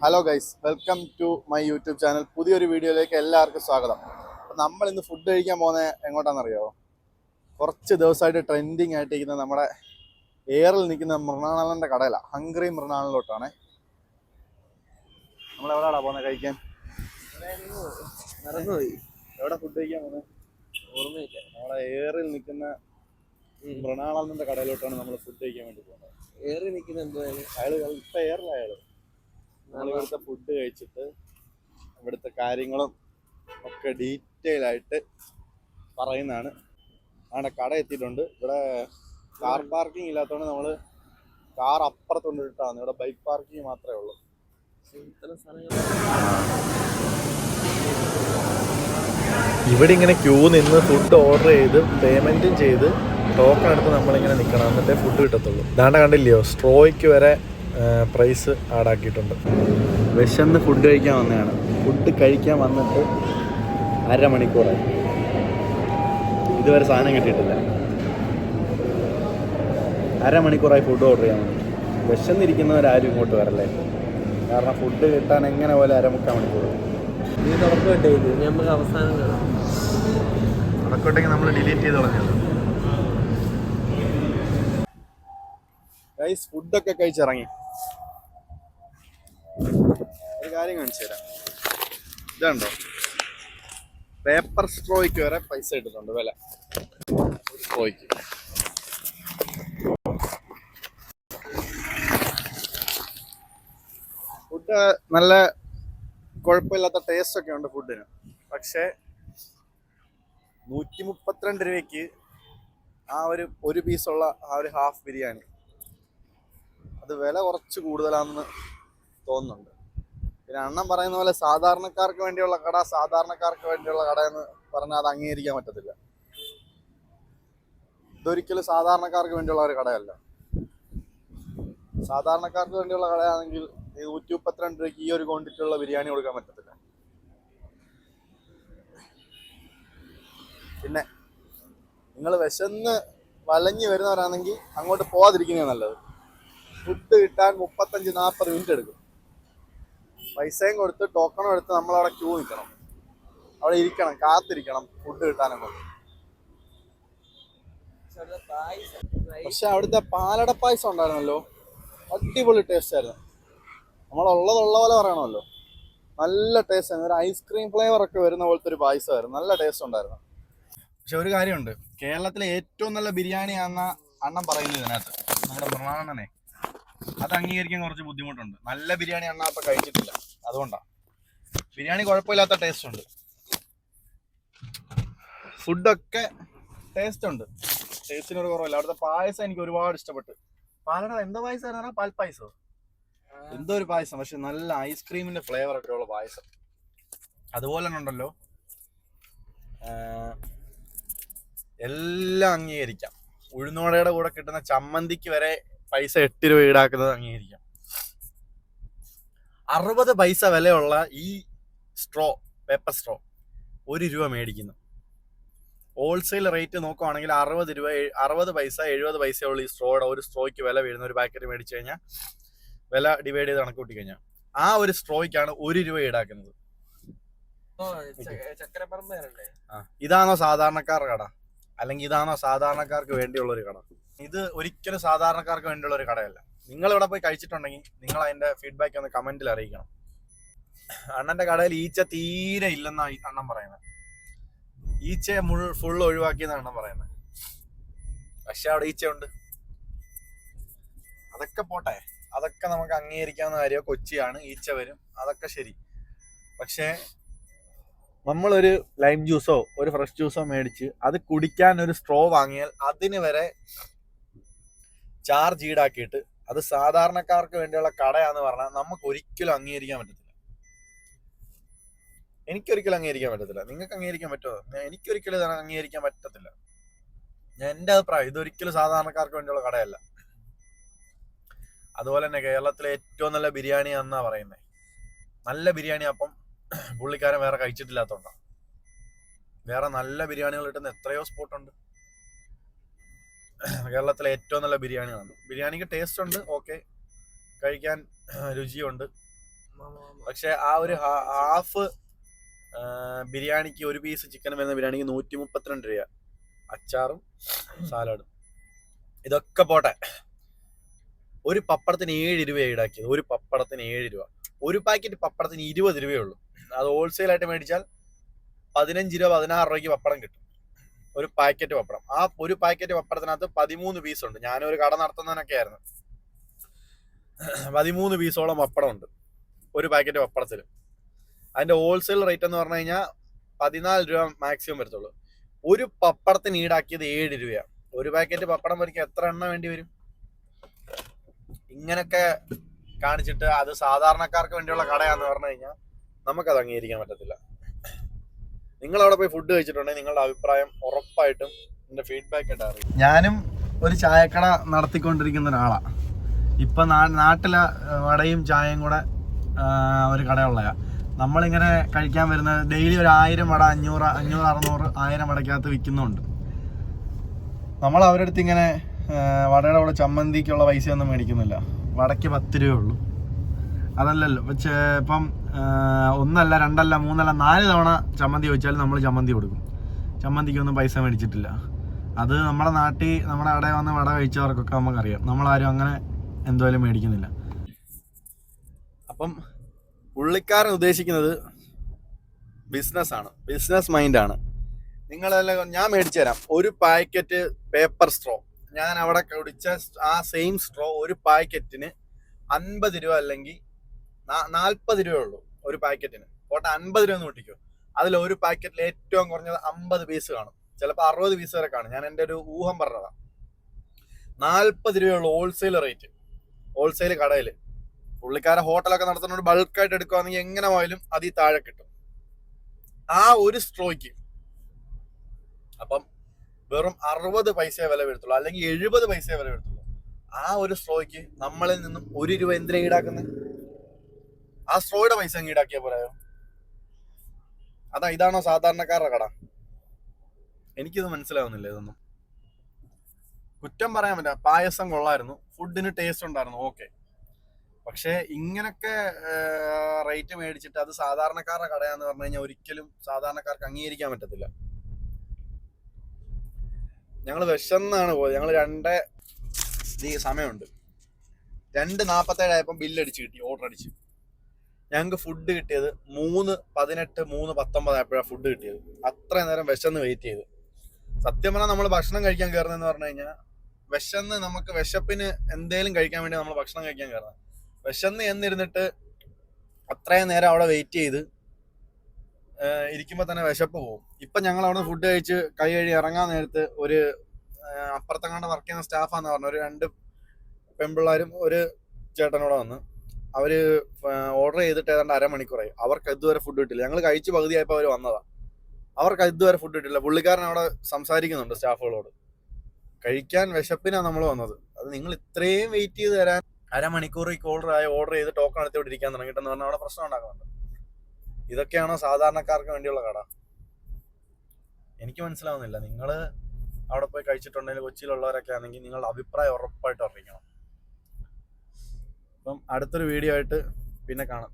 Hello guys, welcome to my YouTube channel. പുതിയൊരു വീഡിയോയിലേക്ക് എല്ലാവർക്കും സ്വാഗതം. അപ്പം നമ്മൾ ഇന്ന് ഫുഡ് കഴിക്കാൻ പോകുന്നത് എങ്ങോട്ടാണെന്നറിയാമോ? കുറച്ച് ദിവസമായിട്ട് ട്രെൻഡിങ് ആയിട്ടിരിക്കുന്ന നമ്മുടെ എയറിൽ നിൽക്കുന്ന മൃണാളൻ്റെ കടയിലാണ്. ഹംഗ്രി മൃണാളിലോട്ടാണ്. നമ്മളെവിടെയാണോ പോകുന്നത് കഴിക്കാൻ? മറന്നുപോയി. എവിടെ ഫുഡ് കഴിക്കാൻ പോകുന്നത്? ഓർമ്മയില്ല. നമ്മുടെ എയറിൽ നിൽക്കുന്ന മൃണാളൻ്റെ കടയിലോട്ടാണ് നമ്മൾ ഫുഡ് കഴിക്കാൻ വേണ്ടി പോകുന്നത്. ഏറി നിൽക്കുന്ന എന്തുവാണ്? അയാൾ ഇപ്പം എയറിലയാൾ നമ്മളിവിടുത്തെ ഫുഡ് കഴിച്ചിട്ട് ഇവിടുത്തെ കാര്യങ്ങളും ഒക്കെ ഡീറ്റെയിൽ ആയിട്ട് പറയുന്നതാണ്. അവിടെ കട എത്തിയിട്ടുണ്ട്. ഇവിടെ കാർ പാർക്കിംഗ് ഇല്ലാത്തതുകൊണ്ട് നമ്മൾ കാർ അപ്പുറത്തുകൊണ്ട് ഇട്ടാണ്. ഇവിടെ ബൈക്ക് പാർക്കിംഗ് മാത്രമേ ഉള്ളൂ. ഇവിടെ ഇങ്ങനെ ക്യൂ നിന്ന് ഫുഡ് ഓർഡർ ചെയ്ത് പേയ്മെൻറ്റും ചെയ്ത് ടോക്കൺ എടുത്ത് നമ്മളിങ്ങനെ നിൽക്കണം, എന്നിട്ടേ ഫുഡ് കിട്ടത്തുള്ളൂ. ദാണ്ട കണ്ടില്ലയോ, സ്ട്രോയ്ക്ക് വരെ പ്രൈസ് ആഡാക്കിയിട്ടുണ്ട്. വിശന്ന് ഫുഡ് കഴിക്കാൻ വന്നതാണ്. ഫുഡ് കഴിക്കാൻ വന്നിട്ട് അരമണിക്കൂറായി, ഇതുവരെ സാധനം കിട്ടിയിട്ടില്ല. അരമണിക്കൂറായി ഫുഡ് ഓർഡർ ചെയ്യാൻ വന്നു. വിശന്നിരിക്കുന്നവരാരും ഇങ്ങോട്ട് വരല്ലേ, കാരണം ഫുഡ് കിട്ടാൻ എങ്ങനെ പോലെ അരമുക്കാൽ മണിക്കൂർ. നീ തുറക്കട്ടെ, ഇത് നമുക്ക് അവസാനം കാണാം. തുടക്കോട്ടെങ്കിൽ നമ്മൾ ഡിലീറ്റ് ചെയ്ത് കളഞ്ഞല്ലോ. ഗൈസ്, ഫുഡൊക്കെ കഴിച്ചിറങ്ങി. ഒരു കാര്യം കാണിച്ചു തരാം. ഇതുണ്ടോ, പേപ്പർ സ്ട്രോയ്ക്ക് വരെ പൈസ ഇട്ടിട്ടുണ്ട്, വില ഒരു സ്ട്രോയ്ക്ക്. ഫുഡ് നല്ല കുഴപ്പമില്ലാത്ത ടേസ്റ്റ് ഒക്കെ ഉണ്ട് ഫുഡിന്. പക്ഷേ 132 രൂപയ്ക്ക് ആ ഒരു പീസുള്ള ആ ഒരു ഹാഫ് ബിരിയാണി, അത് വില കുറച്ച് കൂടുതലാണെന്ന് തോന്നുന്നുണ്ട്. പിന്നെ അണ്ണൻ പറയുന്ന പോലെ സാധാരണക്കാർക്ക് വേണ്ടിയുള്ള കട എന്ന് പറഞ്ഞാൽ അത് അംഗീകരിക്കാൻ പറ്റത്തില്ല. ഇതൊരിക്കലും സാധാരണക്കാർക്ക് വേണ്ടിയുള്ള ഒരു കടയല്ല. സാധാരണക്കാർക്ക് വേണ്ടിയുള്ള കടയാണെങ്കിൽ 132 രൂപയ്ക്ക് ഈ ഒരു ക്വാണ്ടിറ്റി ഉള്ള ബിരിയാണി കൊടുക്കാൻ പറ്റത്തില്ല. പിന്നെ നിങ്ങൾ വിശന്ന് വലഞ്ഞു വരുന്നവരാണെങ്കിൽ അങ്ങോട്ട് പോകാതിരിക്കുന്നതാണ് നല്ലത്. ഫുഡ് കിട്ടാൻ 35-40 മിനിറ്റ് എടുക്കും. പൈസയും കൊടുത്ത് ടോക്കണും എടുത്ത് നമ്മളവിടെ ക്യൂ നിൽക്കണം, അവിടെ ഇരിക്കണം, കാത്തിരിക്കണം ഫുഡ് കിട്ടാനൊക്കെ. പക്ഷെ അവിടുത്തെ പാലട പായസം ഉണ്ടായിരുന്നല്ലോ, അടിപൊളി ടേസ്റ്റ് ആയിരുന്നു. നമ്മളുള്ളതുള്ള പോലെ പറയണമല്ലോ, നല്ല ടേസ്റ്റ് ആയിരുന്നു. ഒരു ഐസ്ക്രീം ഫ്ലേവർ ഒക്കെ വരുന്ന പോലത്തെ ഒരു പായസമായിരുന്നു, നല്ല ടേസ്റ്റ് ഉണ്ടായിരുന്നു. പക്ഷെ ഒരു കാര്യമുണ്ട്, കേരളത്തിലെ ഏറ്റവും നല്ല ബിരിയാണിയാണെന്ന അണ്ണൻ പറയുന്നത് ഇതിനകത്ത്, നമ്മുടെ മൃണാളനെ. അത് അംഗീകരിക്കാൻ കുറച്ച് ബുദ്ധിമുട്ടുണ്ട്. നല്ല ബിരിയാണി അണ്ണാ ഇപ്പം കഴിച്ചിട്ടില്ല, അതുകൊണ്ടാണ്. ബിരിയാണി കുഴപ്പമില്ലാത്ത ടേസ്റ്റ് ഉണ്ട്, ഫുഡൊക്കെ ടേസ്റ്റ് ഉണ്ട്, ടേസ്റ്റിനൊരു കുറവില്ല. അവിടുത്തെ പായസം എനിക്ക് ഒരുപാട് ഇഷ്ടപ്പെട്ടു. പാലട എന്തോ പായസമായിരുന്നു, പാൽപ്പായസോ എന്തോ ഒരു പായസം, പക്ഷെ നല്ല ഐസ്ക്രീമിന്റെ ഫ്ലേവർ ഒക്കെ ഉള്ള പായസം. അതുപോലെ തന്നെ ഉണ്ടല്ലോ, എല്ലാം അംഗീകരിക്കാം. ഉഴുന്നോടയുടെ കൂടെ കിട്ടുന്ന ചമ്മന്തിക്ക് വരെ പൈസ 8 രൂപ ഈടാക്കുന്നത് അംഗീകരിക്കാം. 60 പൈസ വിലയുള്ള ഈ സ്ട്രോ, പേപ്പർ സ്ട്രോ 1 രൂപ മേടിക്കുന്നു. ഹോൾസെയിൽ റേറ്റ് നോക്കുവാണെങ്കിൽ 60 പൈസ 70 പൈസയുള്ള ഈ സ്ട്രോയുടെ ഒരു സ്ട്രോയ്ക്ക് വില വീഴുന്ന ഒരു പാക്കറ്റ് മേടിച്ചു കഴിഞ്ഞാൽ, വില ഡിവൈഡ് ചെയ്ത് കണക്ക് കൂട്ടി കഴിഞ്ഞാൽ ആ ഒരു സ്ട്രോയ്ക്കാണ് 1 രൂപ ഈടാക്കുന്നത്. ഇതാണോ സാധാരണക്കാരുടെ കട? അല്ലെങ്കിൽ ഇതാണോ സാധാരണക്കാർക്ക് വേണ്ടിയുള്ള ഒരു കട? ഇത് ഒരിക്കലും സാധാരണക്കാർക്ക് വേണ്ടിയുള്ള ഒരു കടയല്ല. നിങ്ങൾ ഇവിടെ പോയി കഴിച്ചിട്ടുണ്ടെങ്കിൽ നിങ്ങൾ അതിന്റെ ഫീഡ്ബാക്ക് ഒന്ന് കമന്റിൽ അറിയിക്കണം. അണ്ണന്റെ കടയിൽ ഈച്ച തീരെ ഇല്ലെന്നാണ് അണ്ണൻ പറയുന്നത്. ഈച്ചയെ ഫുൾ ഒഴിവാക്കിയെന്നാണ് അണ്ണൻ പറയുന്നത്. പക്ഷെ അവിടെ ഈച്ചയുണ്ട്. അതൊക്കെ പോട്ടെ, അതൊക്കെ നമുക്ക് അംഗീകരിക്കാവുന്ന കാര്യമോ. കൊച്ചിയാണ്, ഈച്ച വരും, അതൊക്കെ ശരി. പക്ഷേ നമ്മളൊരു ലൈം ജ്യൂസോ ഒരു ഫ്രഷ് ജ്യൂസോ മേടിച്ച് അത് കുടിക്കാൻ ഒരു സ്ട്രോ വാങ്ങിയാൽ അതിന് വരെ ചാർജ് ഈടാക്കിയിട്ട് അത് സാധാരണക്കാർക്ക് വേണ്ടിയുള്ള കടയാന്ന് പറഞ്ഞാൽ നമുക്ക് ഒരിക്കലും അംഗീകരിക്കാൻ പറ്റത്തില്ല. എനിക്കൊരിക്കലും അംഗീകരിക്കാൻ പറ്റത്തില്ല. നിങ്ങൾക്ക് അംഗീകരിക്കാൻ പറ്റുമോ? എനിക്കൊരിക്കലും അംഗീകരിക്കാൻ പറ്റത്തില്ല. എൻ്റെ അഭിപ്രായം, ഇതൊരിക്കലും സാധാരണക്കാർക്ക് വേണ്ടിയുള്ള കടയല്ല. അതുപോലെ തന്നെ കേരളത്തിലെ ഏറ്റവും നല്ല ബിരിയാണി എന്നാ പറയുന്നത്. നല്ല ബിരിയാണി അപ്പം പുള്ളിക്കാരൻ വേറെ കഴിച്ചിട്ടില്ലാത്തതുകൊണ്ടാണ്. വേറെ നല്ല ബിരിയാണികൾ കിട്ടുന്ന എത്രയോ സ്പോട്ടുണ്ട്. കേരളത്തിലെ ഏറ്റവും നല്ല ബിരിയാണിയാണ്. ബിരിയാണിക്ക് ടേസ്റ്റ് ഉണ്ട്, ഓക്കെ, കഴിക്കാൻ രുചിയുണ്ട്. പക്ഷെ ആ ഒരു ഹാഫ് ബിരിയാണിക്ക്, ഒരു പീസ് ചിക്കൻ വരുന്ന ബിരിയാണിക്ക് 132 രൂപ. അച്ചാറും സാലഡും ഇതൊക്കെ പോട്ടെ. ഒരു പപ്പടത്തിന് 7 രൂപ ഈടാക്കിയത്. ഒരു പപ്പടത്തിന് 7 രൂപ. ഒരു പാക്കറ്റ് പപ്പടത്തിന് 20 രൂപയേ ഉള്ളൂ. അത് ഹോൾസെയിലായിട്ട് മേടിച്ചാൽ 15 രൂപ 16 രൂപയ്ക്ക് പപ്പടം കിട്ടും. ഒരു പാക്കറ്റ് പപ്പടം. ആ ഒരു പാക്കറ്റ് പപ്പടത്തിനകത്ത് 13 പീസുണ്ട്. ഞാനൊരു കട നടത്തുന്നതിനൊക്കെ ആയിരുന്നു. 13 പീസോളം പപ്പടം ഉണ്ട് ഒരു പാക്കറ്റ് പപ്പടത്തിൽ. അതിന്റെ ഹോൾസെയിൽ റേറ്റ് എന്ന് പറഞ്ഞു കഴിഞ്ഞാൽ 14 രൂപ മാക്സിമം വരത്തുള്ളൂ. ഒരു പപ്പടത്തിന് ഈടാക്കിയത് 7 രൂപയാണ്. ഒരു പാക്കറ്റ് പപ്പടം പൊരിക്കാൻ എത്ര എണ്ണ വേണ്ടി വരും? ഇങ്ങനൊക്കെ കാണിച്ചിട്ട് അത് സാധാരണക്കാർക്ക് വേണ്ടിയുള്ള കടയാന്ന് പറഞ്ഞു കഴിഞ്ഞാൽ നമുക്കത് അംഗീകരിക്കാൻ പറ്റത്തില്ല. നിങ്ങൾ അവിടെ പോയി ഫുഡ് കഴിച്ചിട്ടുണ്ടെങ്കിൽ നിങ്ങളുടെ അഭിപ്രായം ഉറപ്പായിട്ടും എന്റെ ഫീഡ്ബാക്ക് ആയിട്ട് അറിയും. ഞാനും ഒരു ചായക്കട നടത്തിക്കൊണ്ടിരിക്കുന്ന ഒരാളാണ്. ഇപ്പൊ നാട്ടിലെ വടയും ചായയും കൂടെ ഒരു കടയുള്ളയാ. നമ്മളിങ്ങനെ കഴിക്കാൻ വരുന്നത് ഡെയിലി ഒരു 1000 വട, 500, 600, 1000 വടക്കകത്ത് വിൽക്കുന്നുണ്ട്. നമ്മൾ അവരുടെ അടുത്ത് ഇങ്ങനെ വടയുടെ കൂടെ ചമ്മന്തിക്കുള്ള പൈസയൊന്നും മേടിക്കുന്നില്ല. വടയ്ക്ക് 10 രൂപയേ ഉള്ളൂ. അതല്ലല്ലോ ഇപ്പം 1 അല്ല 2 അല്ല 3 അല്ല 4 തവണ ചമ്മന്തി ചോദിച്ചാൽ നമ്മൾ ചമ്മന്തി കൊടുക്കും. ചമ്മന്തിക്കൊന്നും പൈസ മേടിച്ചിട്ടില്ല. അത് നമ്മുടെ നാട്ടിൽ നമ്മുടെ അവിടെ വന്ന് വട കഴിച്ചവർക്കൊക്കെ നമുക്കറിയാം. നമ്മളാരും അങ്ങനെ എന്തായാലും മേടിക്കുന്നില്ല. അപ്പം പുള്ളിക്കാരൻ ഉദ്ദേശിക്കുന്നത് ബിസിനസ്സാണ്, ബിസിനസ് മൈൻഡാണ്. നിങ്ങളെല്ലാം ഞാൻ മേടിച്ചു തരാം. ഒരു പാക്കറ്റ് പേപ്പർ സ്ട്രോ ഞാൻ അവിടെ കുടിച്ച ആ സെയിം സ്ട്രോ ഒരു പാക്കറ്റിന് 50 രൂപ അല്ലെങ്കിൽ 40 രൂപയേ ഉള്ളൂ ഒരു പാക്കറ്റിന്. പോട്ടെ 50 രൂപ കൂട്ടിക്കോ. അതിൽ ഒരു പാക്കറ്റിൽ ഏറ്റവും കുറഞ്ഞത് 50 പീസ് കാണും, ചിലപ്പോൾ 60 പീസ് വരെ കാണും. ഞാൻ എൻ്റെ ഒരു ഊഹം പറഞ്ഞതാണ്. 40 രൂപയുള്ള ഹോൾസെയിൽ റേറ്റ്. ഹോൾസെയിൽ കടയിൽ പുള്ളിക്കാരെ ഹോട്ടലൊക്കെ നടത്തുന്നതുകൊണ്ട് ബൾക്കായിട്ട് എടുക്കുകയാണെങ്കിൽ എങ്ങനെ പോയാലും അതിൽ താഴെ കിട്ടും ആ ഒരു സ്ട്രോയ്ക്ക്. അപ്പം വെറും 60 പൈസയെ വില വരത്തുള്ളൂ, അല്ലെങ്കിൽ 70 പൈസയെ വില വരത്തുള്ളൂ. ആ ഒരു സ്ട്രോയ്ക്ക് നമ്മളിൽ നിന്നും 1 രൂപ എന്തിനാ ഈടാക്കുന്നത്? ആ സ്ട്രോയുടെ പൈസ അങ്ങ് ഈടാക്കിയാ പോരായോ? ഇതാണോ സാധാരണക്കാരുടെ കട? എനിക്കിത് മനസ്സിലാവുന്നില്ല. ഇതൊന്നും കുറ്റം പറയാൻ പറ്റില്ല. പായസം കൊള്ളായിരുന്നു, ഫുഡിന് ടേസ്റ്റ് ഉണ്ടായിരുന്നു, ഓക്കെ. പക്ഷെ ഇങ്ങനൊക്കെ റേറ്റ് മേടിച്ചിട്ട് അത് സാധാരണക്കാരുടെ കടയാന്ന് പറഞ്ഞു കഴിഞ്ഞാൽ ഒരിക്കലും സാധാരണക്കാർക്ക് അംഗീകരിക്കാൻ പറ്റത്തില്ല. ഞങ്ങൾ വിശന്നാണ് പോയത്. ഞങ്ങൾ 2 സമയമുണ്ട്, 2:47 ആയപ്പോൾ ബില്ലടിച്ച് കിട്ടി, ഓർഡർ അടിച്ച്. ഞങ്ങൾക്ക് ഫുഡ് കിട്ടിയത് 3:18, 3:19 ആയപ്പോഴാണ് ഫുഡ് കിട്ടിയത്. അത്രയും നേരം വിശന്ന് വെയിറ്റ് ചെയ്ത്. സത്യം പറഞ്ഞാൽ നമ്മൾ ഭക്ഷണം കഴിക്കാൻ കയറുന്നതെന്ന് പറഞ്ഞു കഴിഞ്ഞാൽ വിശന്ന് നമുക്ക് വിശപ്പിന് എന്തേലും കഴിക്കാൻ വേണ്ടി നമ്മൾ ഭക്ഷണം കഴിക്കാൻ കയറുന്നത്. വിശന്ന് എന്നിരുന്നിട്ട് അത്രയും നേരം അവിടെ വെയിറ്റ് ചെയ്ത് ഇരിക്കുമ്പോൾ തന്നെ വിശപ്പ് പോകും. ഇപ്പം ഞങ്ങൾ അവിടെ ഫുഡ് കഴിച്ച് കൈ കഴുകി ഇറങ്ങാൻ നേരത്ത് ഒരു അപ്പുറത്തെങ്ങാണ്ട് വർക്ക് ചെയ്യുന്ന സ്റ്റാഫാന്ന് പറഞ്ഞു, ഒരു 2 പെൺപിള്ളേരും ഒരു ചേട്ടനോടെ വന്ന്. അവര് ഓർഡർ ചെയ്തിട്ട് ഏതാണ്ട് അരമണിക്കൂറായി. അവർക്ക് ഇതുവരെ ഫുഡ് കിട്ടില്ല. ഞങ്ങൾ കഴിച്ച് പകുതിയായപ്പോൾ അവർ വന്നതാ. അവർക്ക് ഇതുവരെ ഫുഡ് കിട്ടില്ല. പുള്ളിക്കാരൻ അവിടെ സംസാരിക്കുന്നുണ്ട് സ്റ്റാഫുകളോട്. കഴിക്കാൻ വിശപ്പിനാണ് നമ്മൾ വന്നത്. അത് നിങ്ങൾ ഇത്രയും വെയിറ്റ് ചെയ്ത് തരാൻ അരമണിക്കൂറേക്ക് ഓർഡർ ചെയ്ത് ടോക്കൺ എടുത്തോട്ട് ഇരിക്കാൻ തുടങ്ങിയിട്ടെന്ന് പറഞ്ഞാൽ അവിടെ പ്രശ്നം ഉണ്ടാക്കുന്നുണ്ട്. ഇതൊക്കെയാണോ സാധാരണക്കാർക്ക് വേണ്ടിയുള്ള കട? എനിക്ക് മനസ്സിലാവുന്നില്ല. നിങ്ങൾ അവിടെ പോയി കഴിച്ചിട്ടുണ്ടെങ്കിൽ, കൊച്ചിയിലുള്ളവരൊക്കെ ആണെങ്കിൽ നിങ്ങളുടെ അഭിപ്രായം ഉറപ്പായിട്ട് അറിയിക്കണം. അപ്പം അടുത്തൊരു വീഡിയോ ആയിട്ട് പിന്നെ കാണാം.